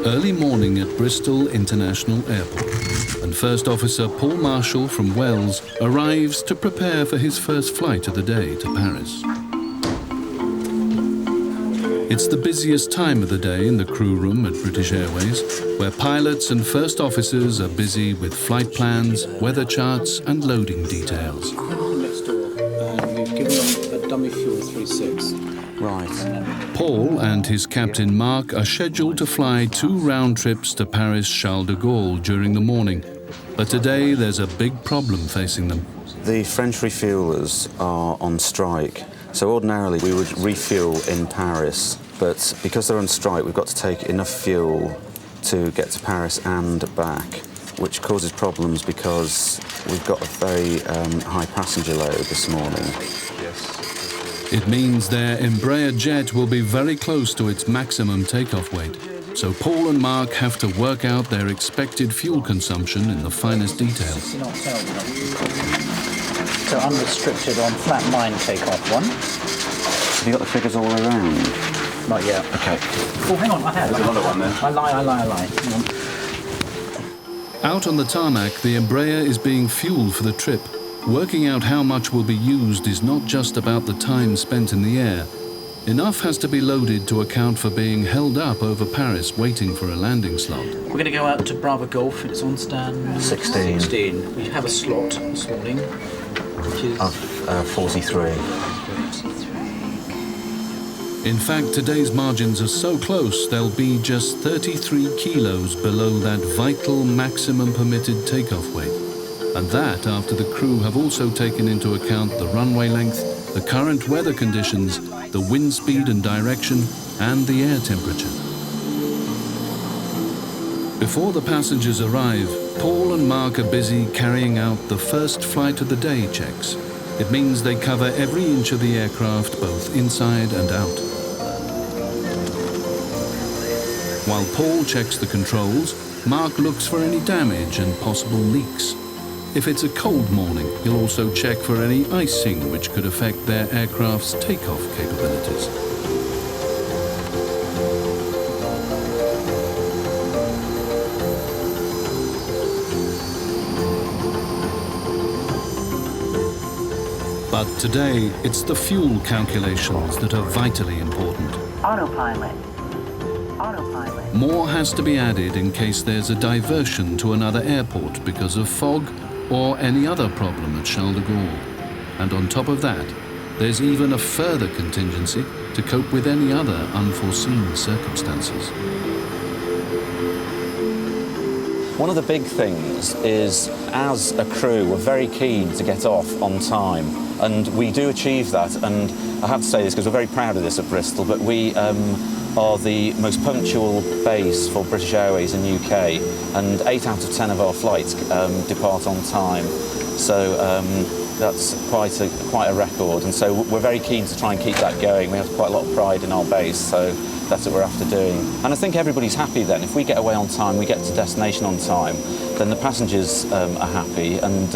Early morning at Bristol International Airport, and First Officer Paul Marshall from Wells arrives to prepare for his first flight of the day to Paris. It's the busiest time of the day in the crew room at British Airways, where pilots and first officers are busy with flight plans, weather charts and loading details. Next door, we've given them a dummy fuel 36. Right. Paul and his captain Mark are scheduled to fly 2 round trips to Paris Charles de Gaulle during the morning. But today there's a big problem facing them. The French refuellers are on strike. So ordinarily we would refuel in Paris, but because they're on strike we've got to take enough fuel to get to Paris and back, which causes problems because we've got a very high passenger load this morning. It means their Embraer jet will be very close to its maximum takeoff weight. So Paul and Mark have to work out their expected fuel consumption in the finest detail. So unrestricted on flat 9 takeoff 1. Have you got the figures all around? Not yet. Okay. Oh, hang on, I have. There's another one there. I lie. Hang on. Out on the tarmac, the Embraer is being fueled for the trip. Working out how much will be used is not just about the time spent in the air. Enough has to be loaded to account for being held up over Paris waiting for a landing slot. We're going to go out to Bravo Golf. It's on stand 16. We have a slot this morning, which is... Of 43. In fact, today's margins are so close, they'll be just 33 kilos below that vital maximum permitted takeoff weight. And that after the crew have also taken into account the runway length, the current weather conditions, the wind speed and direction, and the air temperature. Before the passengers arrive, Paul and Mark are busy carrying out the first flight of the day checks. It means they cover every inch of the aircraft, both inside and out. While Paul checks the controls, Mark looks for any damage and possible leaks. If it's a cold morning, he'll also check for any icing which could affect their aircraft's takeoff capabilities. But today, it's the fuel calculations that are vitally important. Autopilot. More has to be added in case there's a diversion to another airport because of fog or any other problem at Charles de Gaulle. And on top of that, there's even a further contingency to cope with any other unforeseen circumstances. One of the big things is, as a crew, we're very keen to get off on time, and we do achieve that. And I have to say this because we're very proud of this at Bristol, but we are the most punctual base for British Airways in the UK, and 8 out of 10 of our flights depart on time. So that's quite a record, and so we're very keen to try and keep that going. We have quite a lot of pride in our base, so that's what we're after doing. And I think everybody's happy then. If we get away on time, we get to destination on time, then the passengers are happy, and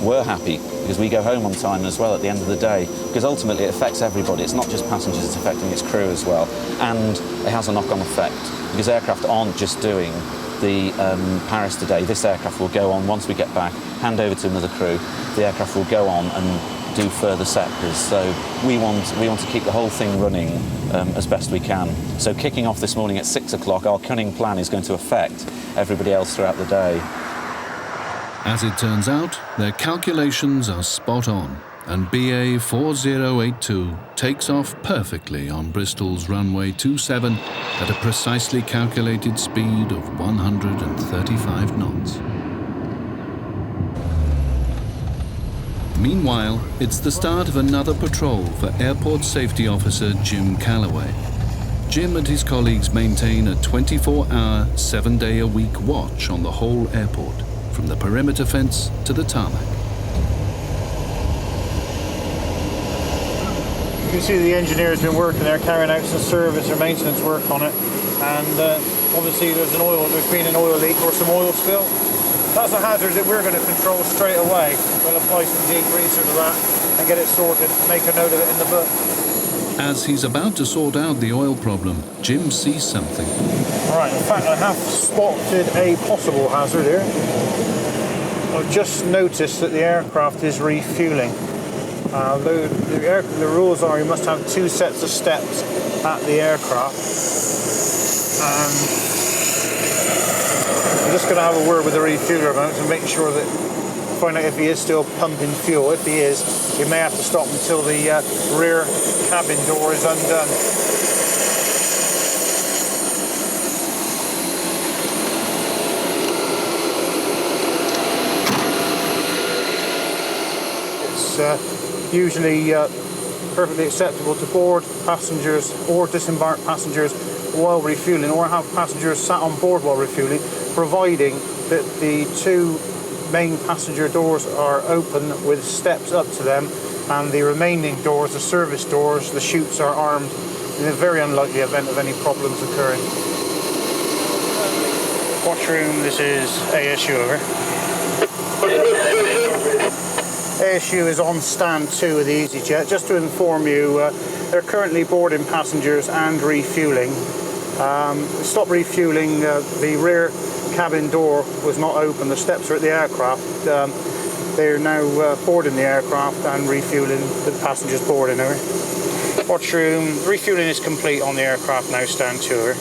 we're happy because we go home on time as well at the end of the day, because ultimately it affects everybody. It's not just passengers, it's affecting its crew as well, and it has a knock-on effect because aircraft aren't just doing the Paris today. This aircraft will go on once we get back, hand over to another crew. The aircraft will go on and do further sectors. So we want to keep the whole thing running as best we can. So kicking off this morning at 6 o'clock, our cunning plan is going to affect everybody else throughout the day. As it turns out, their calculations are spot on, and BA 4082 takes off perfectly on Bristol's runway 27 at a precisely calculated speed of 135 knots. Meanwhile, it's the start of another patrol for Airport Safety Officer Jim Calloway. Jim and his colleagues maintain a 24-hour, 7-day-a-week watch on the whole airport, from the perimeter fence to the tarmac. You can see the engineer's been working there, carrying out some service or maintenance work on it, and obviously there's been an oil leak or some oil spill. That's a hazard that we're going to control straight away. We'll apply some degreaser to that and get it sorted. Make a note of it in the book. As he's about to sort out the oil problem, Jim sees something. Right, in fact I have spotted a possible hazard here. I've just noticed that the aircraft is refuelling. The rules are you must have 2 sets of steps at the aircraft. And I'm just going to have a word with the refueler about it to make sure that, find out if he is still pumping fuel. If he is, he may have to stop until the rear cabin door is undone. It's usually perfectly acceptable to board passengers or disembark passengers while refueling, or have passengers sat on board while refueling, providing that the 2 main passenger doors are open with steps up to them, and the remaining doors, the service doors, the chutes, are armed in a very unlikely event of any problems occurring. Watchroom, this is ASU over. ASU is on stand 2 of the EasyJet. Just to inform you, they're currently boarding passengers and refueling. Stop refueling, the rear cabin door was not open, the steps are at the aircraft. They're now boarding the aircraft and refueling the passengers boarding her. Watchroom, refueling is complete on the aircraft now, stand 2 her.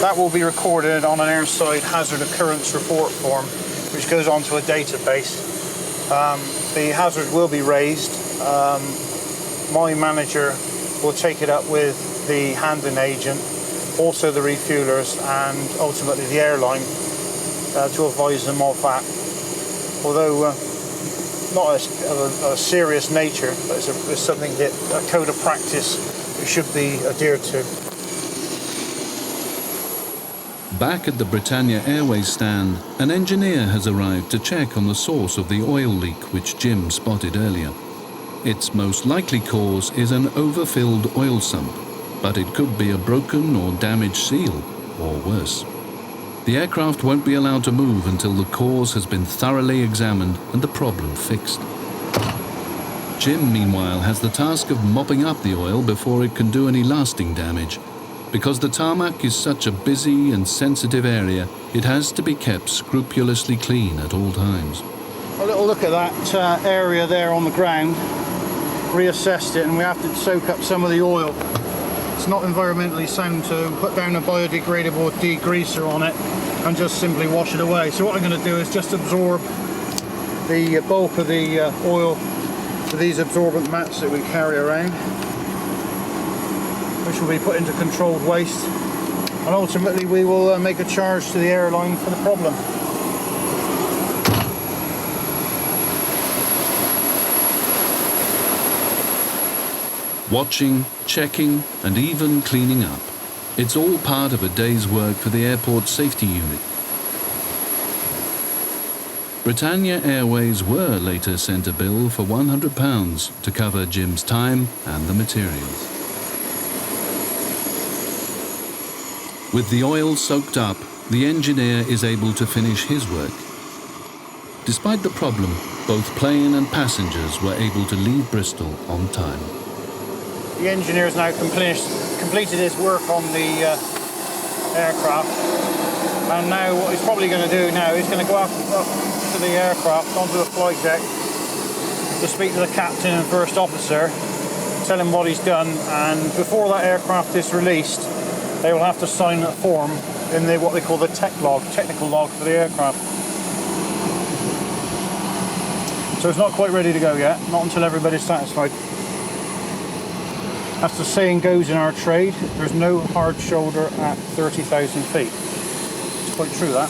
That will be recorded on an airside hazard occurrence report form, which goes onto a database. The hazard will be raised. My manager will take it up with the handling agent, also the refuelers, and ultimately the airline to advise them of that. Although not a serious nature, but it's something that a code of practice should be adhered to. Back at the Britannia Airways stand, an engineer has arrived to check on the source of the oil leak which Jim spotted earlier. Its most likely cause is an overfilled oil sump, but it could be a broken or damaged seal, or worse. The aircraft won't be allowed to move until the cause has been thoroughly examined and the problem fixed. Jim, meanwhile, has the task of mopping up the oil before it can do any lasting damage. Because the tarmac is such a busy and sensitive area, it has to be kept scrupulously clean at all times. A little look at that area there on the ground, reassessed it, and we have to soak up some of the oil. It's not environmentally sound to put down a biodegradable degreaser on it and just simply wash it away. So what I'm going to do is just absorb the bulk of the oil with these absorbent mats that we carry around, which will be put into controlled waste, and ultimately we will make a charge to the airline for the problem. Watching, checking, and even cleaning up. It's all part of a day's work for the airport safety unit. Britannia Airways were later sent a bill for £100 to cover Jim's time and the materials. With the oil soaked up, the engineer is able to finish his work. Despite the problem, both plane and passengers were able to leave Bristol on time. The engineer has now completed his work on the aircraft, and now what he's probably going to do now is going to go up to the aircraft, onto the flight deck, to speak to the captain and first officer, tell him what he's done, and before that aircraft is released, they will have to sign a form in what they call the technical log for the aircraft. So it's not quite ready to go yet, not until everybody's satisfied. As the saying goes in our trade, there's no hard shoulder at 30,000 feet. It's quite true, that.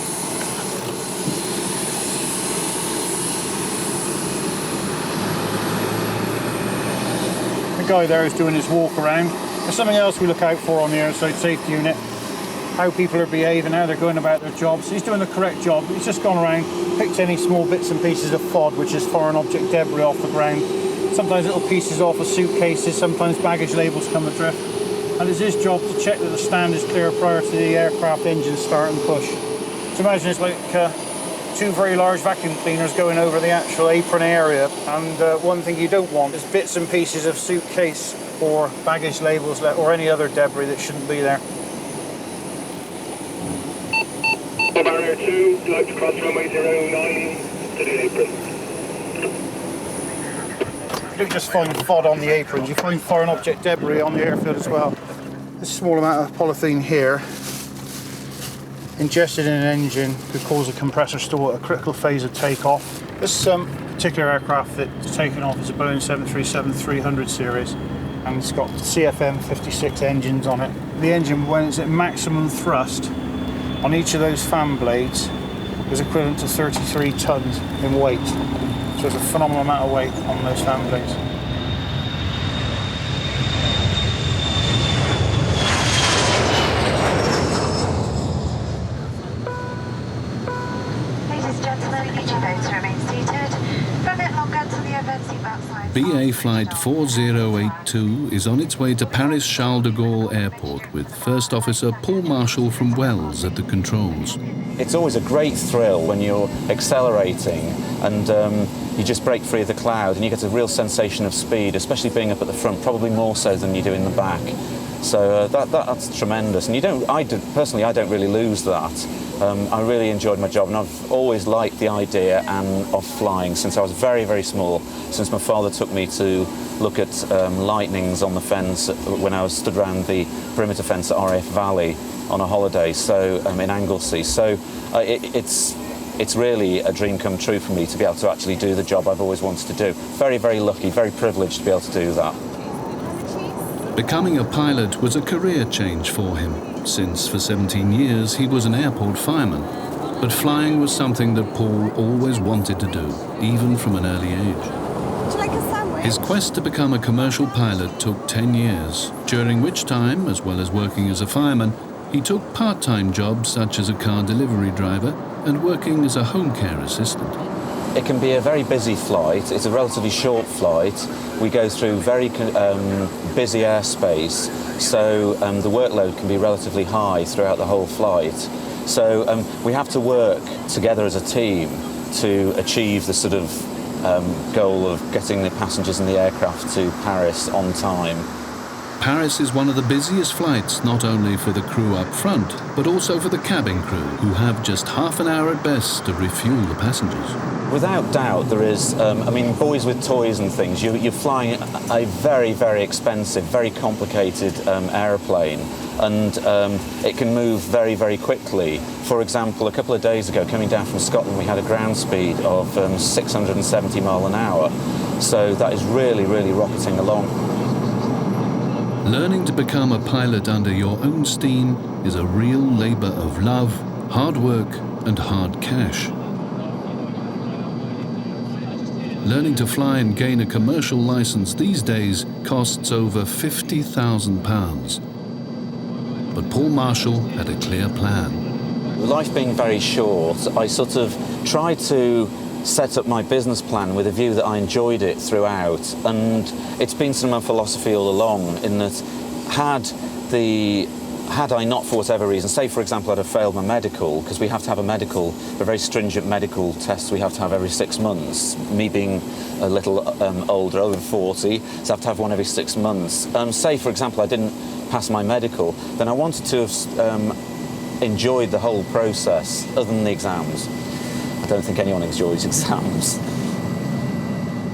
The guy there is doing his walk around. There's something else we look out for on the airside safety unit, how people are behaving, how they're going about their jobs. He's doing the correct job. He's just gone around, picked any small bits and pieces of FOD, which is foreign object debris, off the ground. Sometimes little pieces off of suitcases, sometimes baggage labels come adrift. And it's his job to check that the stand is clear prior to the aircraft engine start and push. So imagine it's like two very large vacuum cleaners going over the actual apron area. And one thing you don't want is bits and pieces of suitcase or baggage labels or any other debris that shouldn't be there. Barrier 2, like to cross runway 09 to the apron. You don't just find FOD on the aprons, you find foreign object debris on the airfield as well. This small amount of polythene here, ingested in an engine, could cause a compressor stall at a critical phase of takeoff. This particular aircraft that's taken off is a Boeing 737-300 series, and it's got CFM 56 engines on it. The engine, when it's at maximum thrust, on each of those fan blades is equivalent to 33 tons in weight. So there's a phenomenal amount of weight on those fan blades. Ladies and gentlemen, each of those remain seated for a bit longer until the event seatbelt sign. BA Flight 4082 is on its way to Paris Charles de Gaulle Airport with First Officer Paul Marshall from Wells at the controls. It's always a great thrill when you're accelerating and you just break free of the cloud and you get a real sensation of speed, especially being up at the front, probably more so than you do in the back. So that's tremendous. And personally, I don't really lose that. I really enjoyed my job, and I've always liked the idea of flying since I was very, very small, since my father took me to look at lightnings on the fence when I was stood around the perimeter fence at RAF Valley on a holiday, so in Anglesey. So it's really a dream come true for me to be able to actually do the job I've always wanted to do. Very, very lucky, very privileged to be able to do that. Becoming a pilot was a career change for him, since for 17 years he was an airport fireman. But flying was something that Paul always wanted to do, even from an early age. Would you like a sandwich? His quest to become a commercial pilot took 10 years, during which time, as well as working as a fireman, he took part-time jobs such as a car delivery driver and working as a home care assistant. It can be a very busy flight. It's a relatively short flight. We go through very busy airspace, so the workload can be relatively high throughout the whole flight. So we have to work together as a team to achieve the sort of goal of getting the passengers in the aircraft to Paris on time. Paris is one of the busiest flights, not only for the crew up front, but also for the cabin crew, who have just half an hour at best to refuel the passengers. Without doubt, there is, boys with toys and things. You're flying a very, very expensive, very complicated aeroplane, and it can move very, very quickly. For example, a couple of days ago, coming down from Scotland, we had a ground speed of 670 miles an hour. So that is really, really rocketing along. Learning to become a pilot under your own steam is a real labour of love, hard work and hard cash. Learning to fly and gain a commercial licence these days costs over £50,000. But Paul Marshall had a clear plan. Life being very short, I sort of tried to set up my business plan with a view that I enjoyed it throughout, and it's been sort of my philosophy all along, in that had I not, for whatever reason, say for example I'd have failed my medical, because we have to have a very stringent medical test we have to have every 6 months, me being a little older, over 40, so I have to have one every 6 months. Say for example I didn't pass my medical, then I wanted to have enjoyed the whole process other than the exams. I don't think anyone enjoys exams.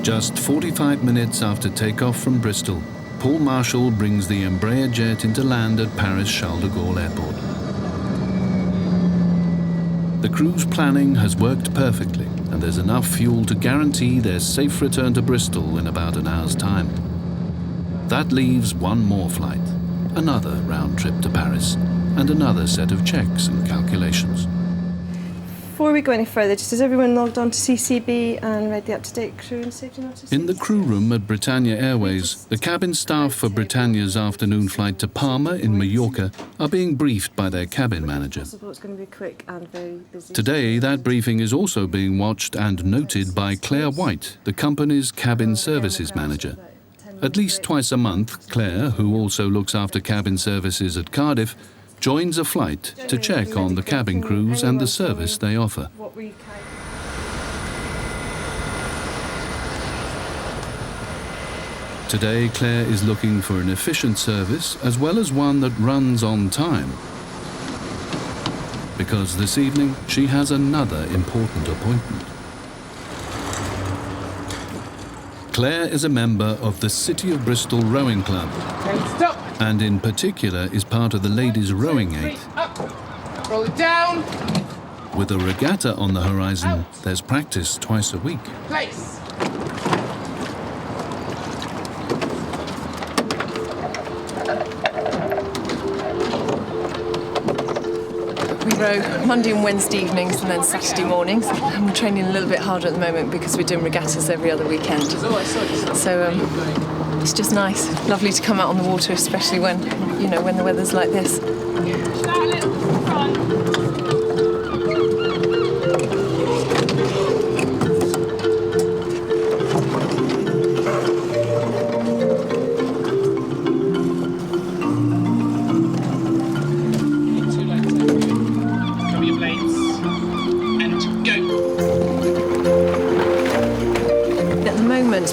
Just 45 minutes after takeoff from Bristol, Paul Marshall brings the Embraer jet into land at Paris Charles de Gaulle Airport. The crew's planning has worked perfectly, and there's enough fuel to guarantee their safe return to Bristol in about an hour's time. That leaves one more flight, another round trip to Paris, and another set of checks and calculations. Before we go any further, just has everyone logged on to CCB and read the up-to-date crew and safety notices? In the crew room at Britannia Airways, the cabin staff for Britannia's afternoon flight to Palma in Mallorca are being briefed by their cabin manager. It's going to be quick and very busy. Today, that briefing is also being watched and noted by Claire White, the company's cabin services manager. At least twice a month, Claire, who also looks after cabin services at Cardiff, joins a flight to check on the cabin crews and the service they offer. What were you Today, Claire is looking for an efficient service as well as one that runs on time. Because this evening, she has another important appointment. Claire is a member of the City of Bristol Rowing Club, and in particular is part of the Ladies Rowing 8. Roll it down. With a regatta on the horizon, there's practice twice a week. Place. We row Monday and Wednesday evenings and then Saturday mornings. And we're training a little bit harder at the moment because we're doing regattas every other weekend. So it's just nice. Lovely to come out on the water, especially when the weather's like this.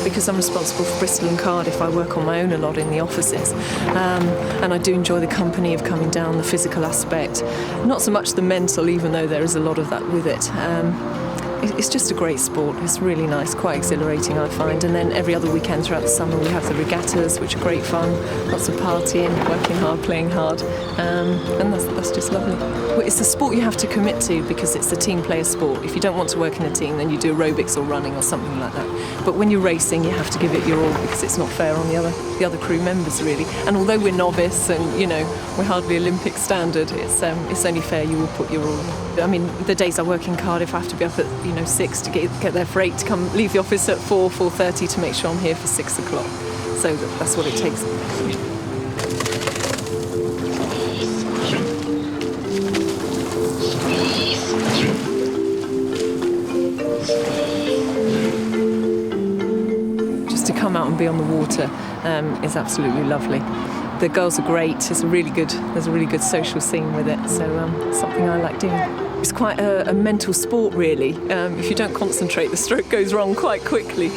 Because I'm responsible for Bristol and Cardiff, I work on my own a lot in the offices, and I do enjoy the company of coming down, the physical aspect, not so much the mental, even though there is a lot of that with it. It's just a great sport. It's really nice, quite exhilarating, I find. And then every other weekend throughout the summer we have the regattas, which are great fun, lots of partying, working hard, playing hard, and that's just lovely. Well, it's a sport you have to commit to because it's a team player sport. If you don't want to work in a team, then you do aerobics or running or something like that. But when you're racing, you have to give it your all because it's not fair on the other crew members, really. And although we're novice and, we're hardly Olympic standard, it's only fair you will put your all in. I mean, the days I work in Cardiff, I have to be up at 6 to get there for 8 to come leave the office at 4:30 to make sure I'm here for 6 o'clock. So that's what it takes. Just to come out and be on the water is absolutely lovely. The girls are great. There's a really good social scene with it. So something I like doing. It's quite a mental sport, really. If you don't concentrate, the stroke goes wrong quite quickly.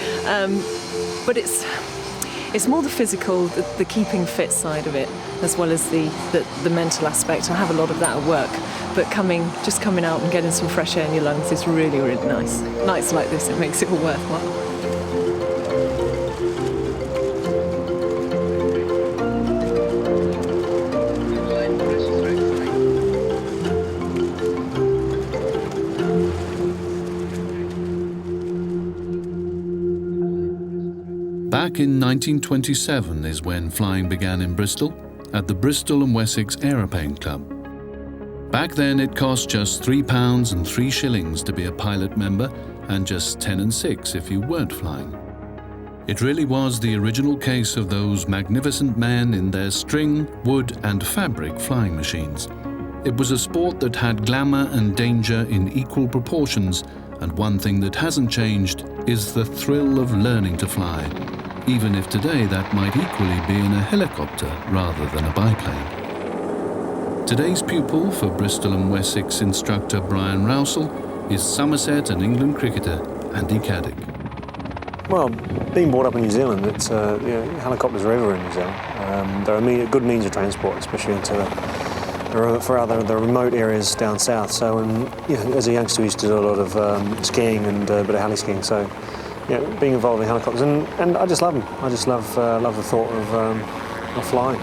But it's more the physical, the keeping fit side of it, as well as the mental aspect. I have a lot of that at work. But just coming out and getting some fresh air in your lungs is really, really nice. Nights like this, it makes it all worthwhile. Back in 1927 is when flying began in Bristol, at the Bristol and Wessex Aeroplane Club. Back then it cost just £3 and 3 shillings to be a pilot member, and just 10 and 6 if you weren't flying. It really was the original case of those magnificent men in their string, wood and fabric flying machines. It was a sport that had glamour and danger in equal proportions, and one thing that hasn't changed is the thrill of learning to fly, even if today that might equally be in a helicopter rather than a biplane. Today's pupil for Bristol and Wessex instructor Brian Rousell is Somerset and England cricketer Andy Caddick. Well, being brought up in New Zealand, helicopters are everywhere in New Zealand. They're a good means of transport, especially into the remote areas down south. So, as a youngster, we used to do a lot of skiing and a bit of heli skiing. So, being involved in helicopters, and I just love them. I just love the thought of flying.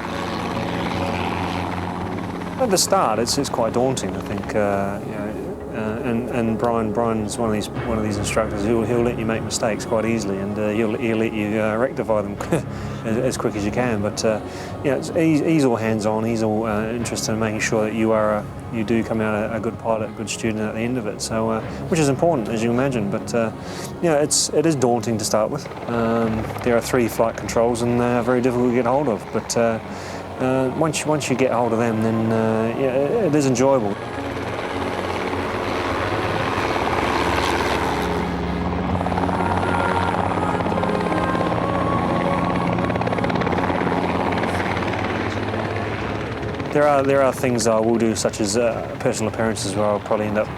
At the start, it's quite daunting. I think, and Brian's one of these instructors. He'll let you make mistakes quite easily, and he'll let you rectify them as quick as you can. But he's all hands-on. He's all interested in making sure that you do come out a good pilot, a good student at the end of it. So, which is important, as you imagine. But it is daunting to start with. There are 3 flight controls, and they're very difficult to get hold of. But once you get hold of them, then it is enjoyable. There are things I will do, such as personal appearances, where I'll probably end up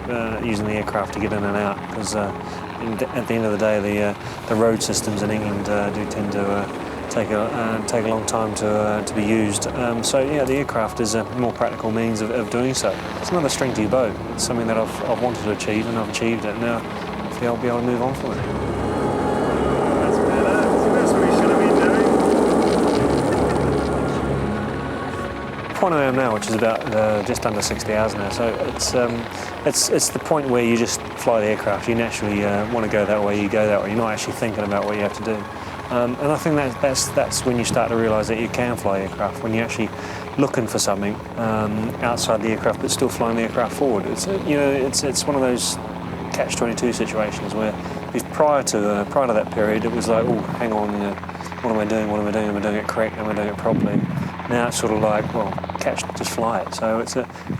using the aircraft to get in and out, because at the end of the day, the road systems in England do tend to take a long time to be used. So yeah, the aircraft is a more practical means of doing so. It's another string to your bow. It's something that I've wanted to achieve, and I've achieved it. Now hopefully I'll be able to move on from it. That's better. That's what we should have been doing. The point I am now, which is about just under 60 hours now, so it's the point where you just fly the aircraft. You naturally want to go that way, you go that way. You're not actually thinking about what you have to do. And I think that's when you start to realise that you can fly aircraft, when you're actually looking for something outside the aircraft but still flying the aircraft forward. It's one of those catch-22 situations where prior to that period it was like, oh, hang on, what am I doing? What am I doing? Am I doing it correct? Am I doing it properly? Now it's sort of like, well, just fly it. So it's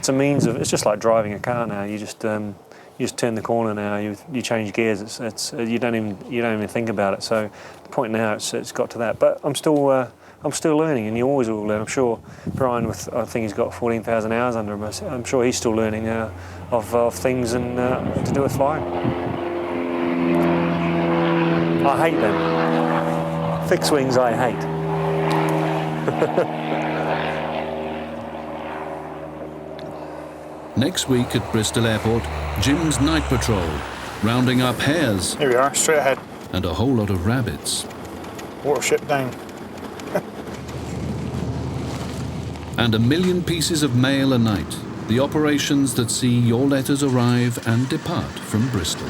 a means of, it's just like driving a car now. You just turn the corner now. You change gears. You don't even think about it. So the point now it's got to that. But I'm still learning, and you always will learn. I'm sure Brian, I think he's got 14,000 hours under him. I'm sure he's still learning of things and to do with flying. I hate them. Fixed wings I hate. Next week at Bristol Airport, Jim's night patrol, rounding up hares. Here we are, straight ahead. And a whole lot of rabbits. Watership down. And 1 million pieces of mail a night. The operations that see your letters arrive and depart from Bristol.